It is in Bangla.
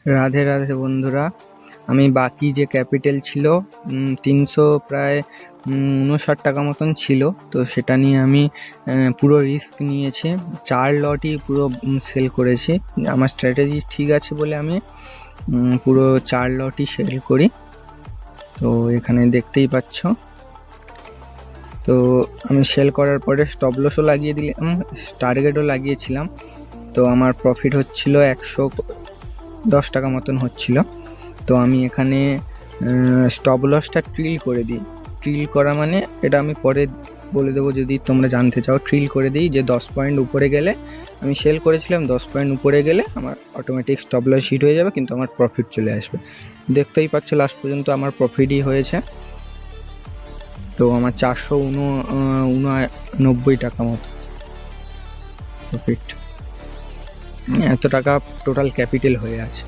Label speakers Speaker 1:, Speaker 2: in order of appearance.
Speaker 1: রাধে রাধে বন্ধুরা, আমি বাকি যে ক্যাপিটাল ছিল 300 প্রায় 59 টাকা মতন ছিল। তো সেটা নিয়ে আমি পুরো রিস্ক নিয়েছি, 4 লটই পুরো সেল করেছি। আমার স্ট্র্যাটেজি ঠিক আছে বলে আমি পুরো 4 লটই সেল করি। তো এখানে দেখতেই পাচ্ছ। তো আমি সেল করার পরে স্টপ লসও লাগিয়ে দিলাম, টার্গেটও লাগিয়েছিলাম। তো আমার প্রফিট হচ্ছিল 110 টাকা মতন হচ্ছিল। তো আমি এখানে স্টপ লসটা ট্রিল করে দিই। ট্রিল করা মানে এটা আমি পরে বলে দেবো যদি তোমরা জানতে চাও। ট্রিল করে দিই যে 10 পয়েন্ট উপরে গেলে, আমি সেল করেছিলাম 10 পয়েন্ট উপরে গেলে আমার অটোমেটিক স্টপ লস হিট হয়ে যাবে, কিন্তু আমার প্রফিট চলে আসবে। দেখতেই পাচ্ছ লাস্ট পর্যন্ত আমার প্রফিটই হয়েছে। তো আমার 489 টাকা মতো প্রফিট, এত টাকা টোটাল ক্যাপিটাল হয়ে আছে।